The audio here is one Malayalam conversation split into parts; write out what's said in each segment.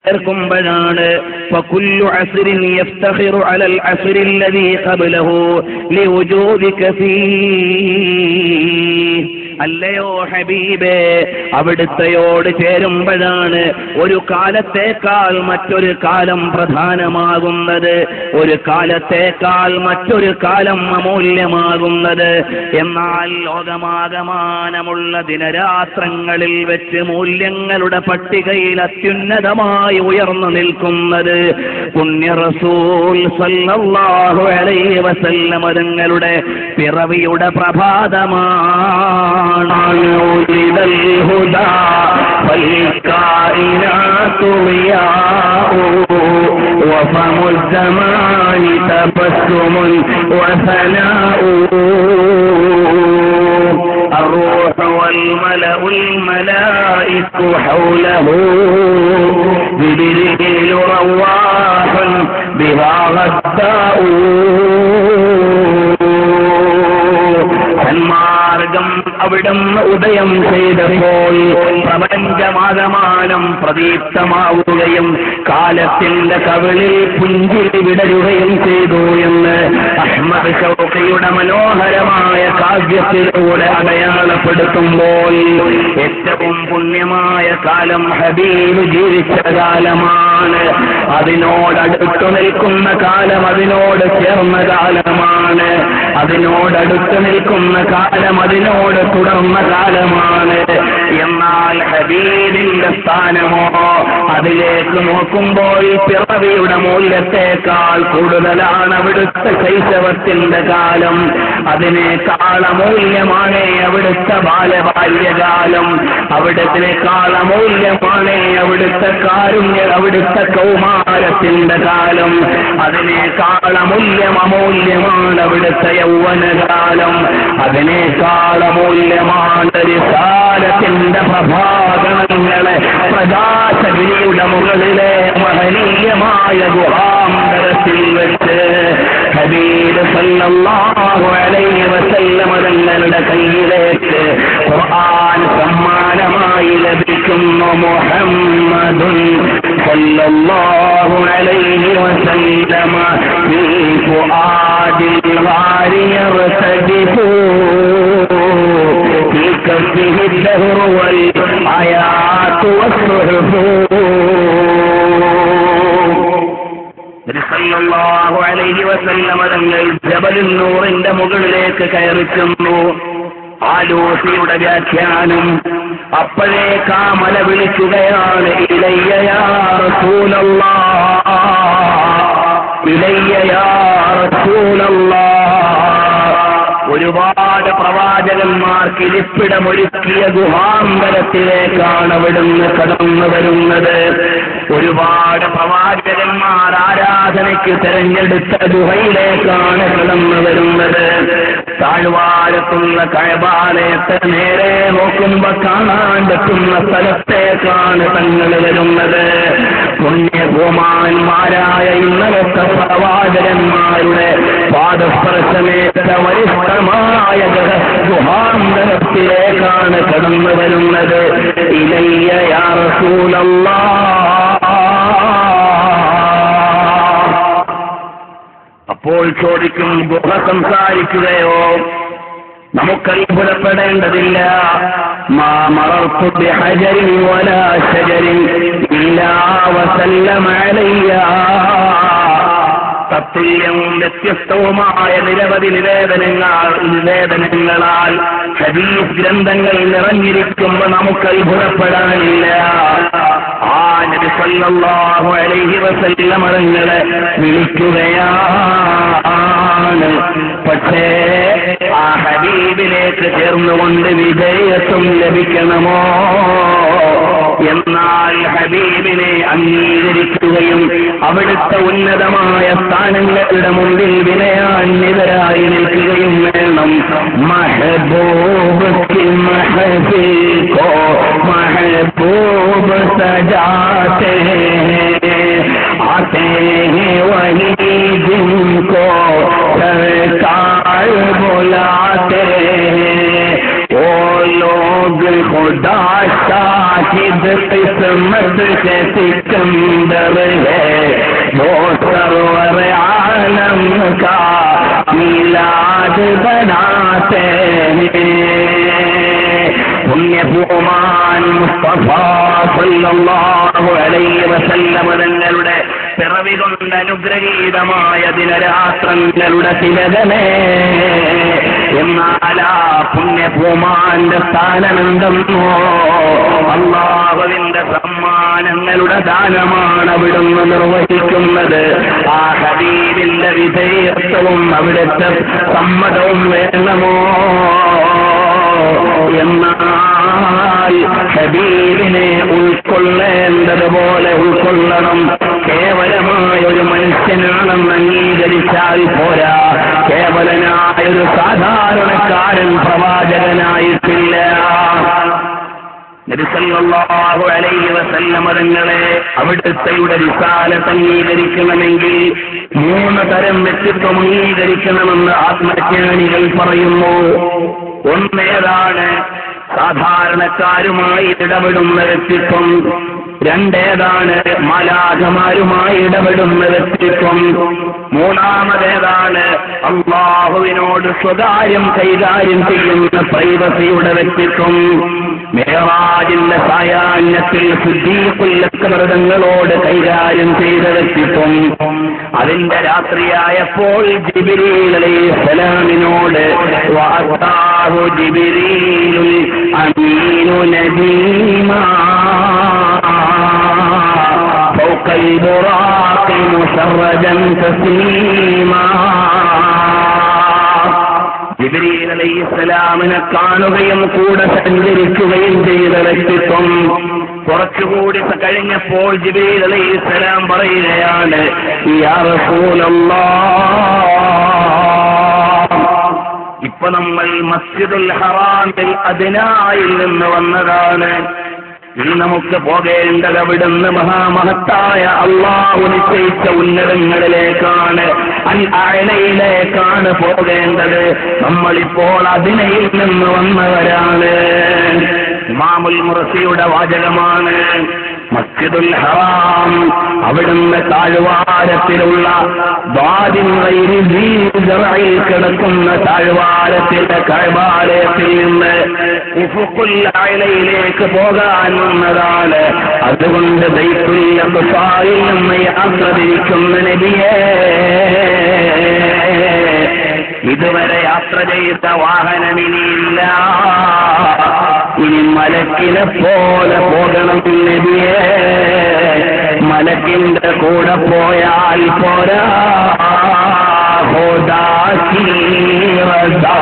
ചേർക്കുമ്പോഴാണ് ഫകുല്ലു അസ്രിൻ യഫ്തഖിറു അലൽ അസ്രി അല്ലദീ ഖബ്ലഹു ലിവുജൂദിക ഫീഹി. അല്ലയോ ഹബീബേ, അവിടുത്തെയോട് ചേരുമ്പോഴാണ് ഒരു കാലത്തേക്കാൾ മറ്റൊരു കാലം പ്രധാനമാകുന്നത്, ഒരു കാലത്തേക്കാൾ മറ്റൊരു കാലം അമൂല്യമാകുന്നത്. എന്നാൽ ലോകമാകമാനമുള്ള ദിനരാത്രങ്ങളിൽ വെച്ച് മൂല്യങ്ങളുടെ പട്ടികയിൽ അത്യുന്നതമായി ഉയർന്നു നിൽക്കുന്നത് പുണ്യ റസൂൽ സല്ലല്ലാഹു അലൈഹി വസല്ലം തങ്ങളുടെ പിറവിയുടെ പ്രഭാതമാണ്. ولد الهدى والكائنات ضياء وفم الزمان تبسم وثناء الروح والملأ الملائك حوله جبريل رواح بها غداء. മാർഗം അവിടം ഉദയം ചെയ്തപ്പോൾ പ്രപഞ്ചമാകമാനം പ്രദീപ്തമാവുകയും കാലത്തിന്റെ കവിളിൽ പുഞ്ചിരി വിടരുകയും ചെയ്തു എന്ന് അഹ്മദ് ശൗഖിയുടെ മനോഹരമായ കാവ്യത്തിലൂടെ അടയാളപ്പെടുത്തുമ്പോൾ ഏറ്റവും പുണ്യമായ കാലം ഹബീബ് ജീവിച്ച കാലമാണ്. അതിനോടടുത്തു നിൽക്കുന്ന കാലം അതിനോട് ചേർന്ന കാലമാണ്. അതിനോടടുത്ത് നിൽക്കുന്ന കാലം അതിനോട് തുടർന്ന കാലമാണ്. എന്നാൽ ഹബീബിന്റെ സ്ഥാനമോ അതിലേക്ക് നോക്കുമ്പോൾ പിറവിയുടെ മൂല്യത്തെക്കാൾ കൂടുതലാണ് അവിടുത്തെ ശൈശവത്തിന്റെ കാലം. അതിനേക്കാൾ അമൂല്യമാണ് അവിടുത്തെ ബാല്യകാലം. അവിടത്തിനേക്കാൾ അമൂല്യമാണ് അവിടുത്തെ കാരുണ്യം, അവിടുത്തെ കൗമാരത്തിന്റെ കാലം. അതിനേക്കാൾ അമൂല്യമാണ് അവിടുത്തെ യൗവനകാലം. അതിനേക്കാൾ അമൂല്യമാണ് റിസാലത്തിന്റെ പ്രഭാകണങ്ങളെ പ്രകാശഗിരിയുടെ മുകളിലെ മഹനീയമായ ഗുഹാന്തരത്തിൽ വെച്ച് ഹബീബ് സല്ലല്ലാഹു അലൈഹി വസല്ലം തങ്ങളുടെ കയ്യിലേക്ക് ഖുർആൻ സമ്മാനമായി ലഭിക്കുന്നു. മുഹമ്മദുൻ സല്ലല്ലാഹു അലൈഹി വസല്ലം ഫീ ഫുആദിൽ ഗാരി യർതദിഫു ഫീ കഫിഹി الدهر والآيات والصحف. സല്ലല്ലാഹു അലൈഹി വസല്ലം തങ്ങൾ ജബലുൻ നൂറിന്റെ മുകളിലേക്ക് കയറിക്കുന്നു. ആലൂസിയുടെ വ്യാഖ്യാനം അപ്പോഴേക്കാ മല വിളിക്കുകയാണ്, ഇലയ്യ യാ റസൂലല്ലാഹ്, ഇലയ്യ യാ റസൂലല്ലാഹ്. ഒരുപാട് പ്രവാചകന്മാർക്ക് ഇരിപ്പിടമൊരുക്കിയ ഗുഹാന്തരത്തിലേക്കാണ് അവിടുന്ന് കടന്നു വരുന്നത്. ഒരുപാട് പ്രവാചകന്മാർ ആരാധനയ്ക്ക് തെരഞ്ഞെടുത്ത ഗുഹയിലേക്കാണ് കടന്നു വരുന്നത്. താഴ്വാരത്തുള്ള കഅബാലയത്തെ നേരെ നോക്കുമ്പോ കാണാൻ പറ്റുന്ന സ്ഥലത്തേക്കാണ് തങ്ങൾ വരുന്നത്. പുണ്യഭൂമാന്മാരായ ഇന്നലത്തെ പ്രവാചകന്മാരുടെ പാദസ്പർശമേറ്റ വരിഷ്ഠമായ ഗുഹാന്തരത്തിലേക്കാണ് കടന്നു വരുന്നത്. ഇലയ്യ യാ റസൂലല്ലാഹ്. അപ്പോൾ ചോദിക്കും, ഗുഹ സംസാരിക്കുകയോ? നമുക്ക് അത്ഭുതപ്പെടേണ്ടതില്ല. മാ മറർതു ബിഹജരിൻ വലാ ശജരിൻ ഇല്ലാ വസല്ലമ അലയ്യ. തത്തുല്യവും വ്യത്യസ്തവുമായ നിരവധി നിവേദനങ്ങളാൽ ഹദീസ് ഗ്രന്ഥങ്ങൾ നിറഞ്ഞിരിക്കുമ്പോൾ നമുക്ക് അത്ഭുതപ്പെടാനില്ല. ആ നബി സല്ലല്ലാഹു അലൈഹി വസല്ലം തങ്ങളെ വിളിക്കുകയാണ്. പക്ഷേ ആ ഹബീബിലേക്ക് ചേർന്നുകൊണ്ട് വിധേയത്വം ലഭിക്കണമോ? എന്നാൽ ഹബീബിനെ അംഗീകരിക്കുകയും അവിടുത്തെ ഉന്നതമായ സ്ഥാനങ്ങളുടെ മുമ്പിൽ വിനയാന്വിതരായി നിൽക്കുകയും വേണം. മഹബൂബ് കി മഹഫിൽ കോ മഹബൂബ് സജാത്തെ ആते हैं वही जिनको सरकार बुलाते हैं. वो लोग खुदा शाह वाहिद किस्मत से सिकंदर है, वो सरवर आलम का मीलाद बनाते हैं। പുണ്യഭൂമാൻ മുസ്തഫ സല്ലല്ലാഹു അലൈഹി വസല്ലം തങ്ങളുടെ പിറവി കൊണ്ട് അനുഗ്രഹീതമായ ദിനരാത്രങ്ങളുടെ തിലകമേ, എന്നാൽ ആ പുണ്യഭൂമാന്റെ സ്ഥാനമെന്തെന്നോ, അല്ലാഹുവിന്റെ സമ്മാനങ്ങളുടെ ദാനമാണ് അവിടുന്ന് നിർവഹിക്കുന്നത്. ആ ഹബീബിന്റെ വിധേയത്വവും അവിടുത്തെ സമ്മതവും വേണമോ? എന്നാൽ ഹബീബിനെ ഉൾക്കൊള്ളേണ്ടതുപോലെ ഉൾക്കൊള്ളണം. കേവലമായ ഒരു മനുഷ്യനാണെന്ന് അംഗീകരിച്ചാൽ പോരാ, കേവലനായൊരു സാധാരണക്കാരൻ പ്രവാചകനായിട്ടില്ല. നബി സല്ലല്ലാഹു അലൈഹി വസല്ലം തങ്ങളെ അവിടുത്തെ റിസാലത്ത് അംഗീകരിക്കണമെങ്കിൽ 3 തരം വ്യക്തിത്വം അംഗീകരിക്കണമെന്ന് ആത്മജ്ഞാനികൾ പറയുന്നു. ഒന്നേതാണ്? സാധാരണക്കാരുമായി ഇടപെടുന്ന വ്യക്തിത്വം. 2 മാലാഖമാരുമായി ഇടപെടുന്ന വ്യക്തിത്വം. 3 അല്ലാഹുവിനോട് സ്വകാര്യം കൈകാര്യം ചെയ്യുന്ന പ്രൈവസിയുടെ വ്യക്തിത്വം. മിഅ്റാജിന്റെ സായാഹ്നത്തിൽ സിദ്ദീഖുൽ അക്ബർ തങ്ങളോട് കൈകാര്യം ചെയ്ത വ്യക്തിത്വം. അതിന്റെ രാത്രിയായപ്പോൾ ജിബ്രീൽ അലൈഹിസ്സലാമിനോട് വഅതാഹു ജിബ്രീലുൽ അമീനു നബീമാ فوق البراق مسرجا تسليما. ജിബ്രീൽ അലൈഹിസ്സലാമിനെ കാണുകയും കൂടെ സഞ്ചരിക്കുകയും ചെയ്ത വ്യക്തിത്വം. കുറച്ചുകൂടി കഴിഞ്ഞപ്പോൾ ജിബ്രീൽ അലൈഹിസ്സലാം പറയുകയാണ്, യാ റസൂലല്ലാഹ്, ഇപ്പൊ നമ്മൾ മസ്ജിദുൽ ഹറാമിൽ അദ്നായിൽ നിന്ന് വന്നതാണ്. ഇനി നമുക്ക് പോകേണ്ടത് അവിടുന്ന് മഹാമഹത്തായ അല്ലാഹു നിശ്ചയിച്ച ഉന്നതങ്ങളിലേക്കാണ്, അൽ അഅലയിലേക്കാണ് പോകേണ്ടത്. നമ്മളിപ്പോൾ അദ്നയിൽ നിന്ന് വന്നവരാണ്. ഇമാമുൽ മുർസിയുടെ വാചകമാണ്. മസ്ജിദുൽ ഹറാം അവിടുന്ന് താഴ്വാരത്തിലുള്ള വാദിൽ കിടക്കുന്ന താഴ്വാരത്തിലെ കഅബാലയത്തിൽ നിന്ന് ഉഫുഖുൽ അഅലയിലേക്ക് പോകാൻ വന്നതാണ്. അതുകൊണ്ട് ബൈത്തുൽ അഖ്സായിൽ നിന്ന് യാത്ര തിരിക്കുന്ന നബിയേ, ഇതുവരെ യാത്ര ചെയ്ത വാഹനമിനിയില്ല, ഇനി മലക്കിനെ പോലെ പോകണം നബിയേ. മലക്കിന്റെ കൂടെ പോയാൽ പോരാ, ഖുദാ കി റസാ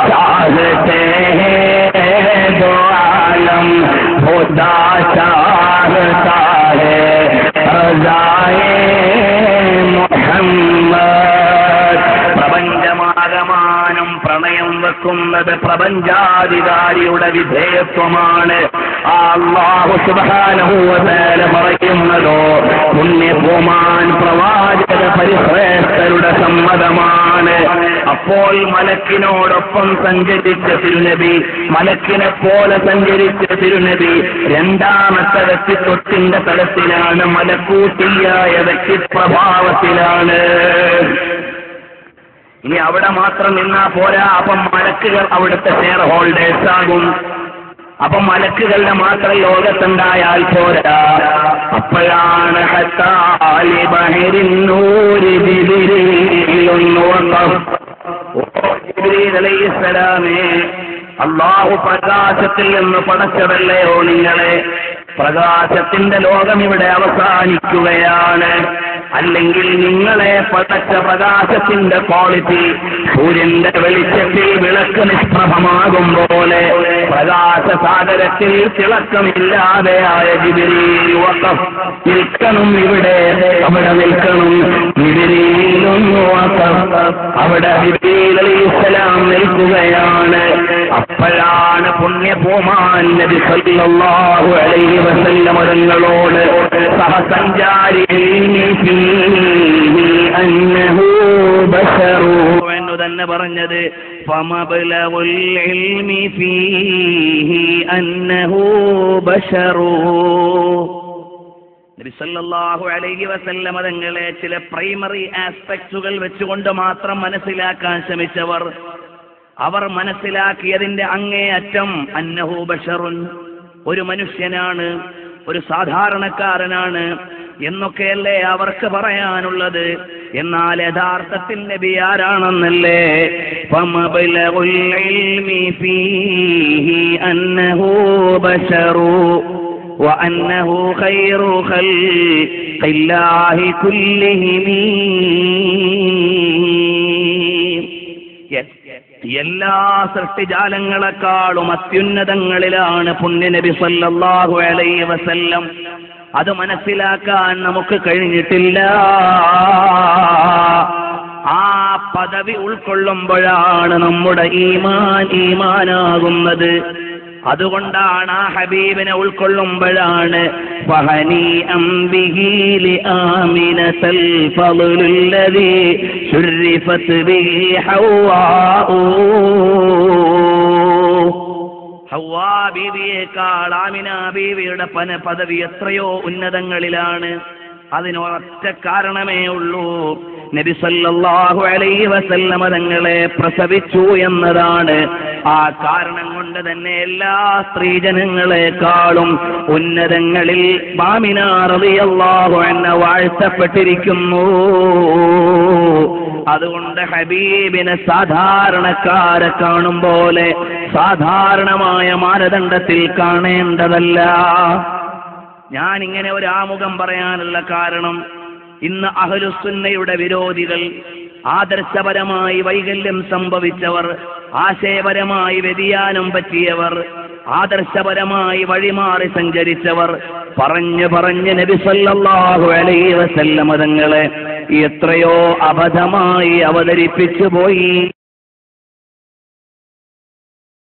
ചാഹത്തെ ഹൈ ദോ ആലം, ഖുദാ ചാഹതാ ഹൈ റസായെ മുഹമ്മദ്. പ്രപഞ്ചമാകമാനം പ്രണയം വെക്കുന്നത് പ്രപഞ്ചാധികാരിയുടെ വിധേയത്വമാണ്. അല്ലാഹു സുബ്ഹാനഹു വ തആല പറയുന്നതോ പുണ്യഭൂമാൻ പ്രവാചക പരിശ്രേഷ്ഠരുടെ സമ്മതമാണ്. അപ്പോൾ മലക്കിനോടൊപ്പം സഞ്ചരിച്ച തിരുനബി, മലക്കിനെ പോലെ സഞ്ചരിച്ച തിരുനബി രണ്ടാമത്തെ വ്യക്തിത്വത്തിന്റെ തലത്തിലാണ്, മലക്കൂട്ടിയായ വ്യക്തിപ്രഭാവത്തിലാണ്. ഇനി അവിടെ മാത്രം നിന്നാ പോരാ, അപ്പം മലക്കുകൾ അവിടുത്തെ ഷെയർ ഹോൾഡേഴ്സ് ആകും. അപ്പം മലക്കുകളുടെ മാത്രം ലോകത്തുണ്ടായാൽ പോരാ. അപ്പോഴാണ് ജിബ്രീൽ അലൈഹിസ്സലാമേ, അല്ലാഹു പ്രകാശത്തിൽ നിന്ന് പടച്ചതല്ലയോ നിങ്ങളെ? പ്രകാശത്തിന്റെ ലോകം ഇവിടെ അവസാനിക്കുകയാണ്. അല്ലെങ്കിൽ നിങ്ങളെ പടച്ച പ്രകാശത്തിന്റെ ക്വാളിറ്റി സൂര്യന്റെ വെളിച്ചത്തിൽ വിളക്ക് നിഷ്പ്രഭമാകും പോലെ പ്രകാശസാഗരത്തിൽ തിളക്കമില്ലാതെയായ ജിബ്രീൽ വഖഫ് നിൽക്കണം. ഇവിടെ അവിടെ നിൽക്കണം. ജിബ്രീലും വഖഫ് അവിടെ ജിബ്രീൽ അലൈഹിസ്സലാം നിൽക്കുകയാണ്. അപ്പോഴാണ് പുണ്യഭൂമാൻ നബി സല്ലല്ലാഹു അലൈഹി വസല്ലം തങ്ങളോട് സഹസഞ്ചാരി തന്നെ പറഞ്ഞത് ഫമബ്ലഗുൽ ഇൽമി ഫീഹി അന്നഹു ബശറു. നബി സല്ലല്ലാഹു അലൈഹി വസല്ലം തങ്ങളെ ചില പ്രൈമറി ആസ്പെക്റ്റുകൾ വെച്ചുകൊണ്ട് മാത്രം മനസ്സിലാക്കാൻ ശ്രമിച്ചവർ, അവർ മനസ്സിലാക്കിയതിന്റെ അങ്ങേയറ്റം അന്നഹു ബശറുൻ, ഒരു മനുഷ്യനാണ്, ഒരു സാധാരണക്കാരനാണ് എന്നൊക്കെയല്ലേ അവർക്ക് പറയാനുള്ളത്. എന്നാൽ യഥാർത്ഥത്തിൽ നബി ആരാണെന്നല്ലേ? ഫമബ്ലഗുൽ ഇൽമി ഫീഹി അന്നഹു ബശറു വഅന്നഹു ഖൈറു ഖൽഖില്ലാഹി കുല്ലിഹിം. എല്ലാ സൃഷ്ടിജാലങ്ങളെക്കാളും അത്യുന്നതങ്ങളിലാണ് പുണ്യനബി സല്ലല്ലാഹു അലൈഹി വസല്ലം. അത് മനസ്സിലാക്കാൻ നമുക്ക് കഴിഞ്ഞിട്ടില്ല. ആ പദവി ഉൾക്കൊള്ളുമ്പോഴാണ് നമ്മുടെ ഈമാനാകുന്നത്. അതുകൊണ്ടാണ് ആ ഹബീബിനെ ഉൾക്കൊള്ളുമ്പോഴാണ് ഫഹനീഅൻ ബിഹി ലിആമിനതൽ ഫളലുല്ലദീ ശുർരിഫത് ബിഹി ഹവ്വാഉ. ഹവ്വാ ബീവിയേക്കാൾ ആമിന ബീവിയുടെ പദവി എത്രയോ ഉന്നതങ്ങളിലാണ്. അതിനൊറ്റ കാരണമേ ഉള്ളൂ, നബി സല്ലല്ലാഹു അലൈഹി വസല്ലം തങ്ങളെ പ്രസവിച്ചു എന്നതാണ്. ആ കാരണം കൊണ്ട് തന്നെ എല്ലാ സ്ത്രീജനങ്ങളെക്കാളും ഉന്നതങ്ങളിൽ ആമിന റളിയല്ലാഹു അൻഹ വാഴ്ത്തപ്പെട്ടിരിക്കുന്നു. അതുകൊണ്ട് ഹബീബിനെ സാധാരണക്കാരെ കാണും പോലെ സാധാരണമായ മാനദണ്ഡത്തിൽ കാണേണ്ടതല്ല. ഞാൻ ഇങ്ങനെ ഒരു ആമുഖം പറയാനുള്ള കാരണം, ഇന്ന് അഹ്ലുസുന്നയുടെ വിരോധികൾ, ആദർശപരമായി വൈകല്യം സംഭവിച്ചവർ, ആശയപരമായി വ്യതിയാനം പറ്റിയവർ, ആദർശപരമായി വഴിമാറി സഞ്ചരിച്ചവർ പറഞ്ഞ് നബി സല്ലല്ലാഹു അലൈഹി വസല്ലം തങ്ങളെ എത്രയോ അബദ്ധമായി അവതരിപ്പിച്ചു പോയി.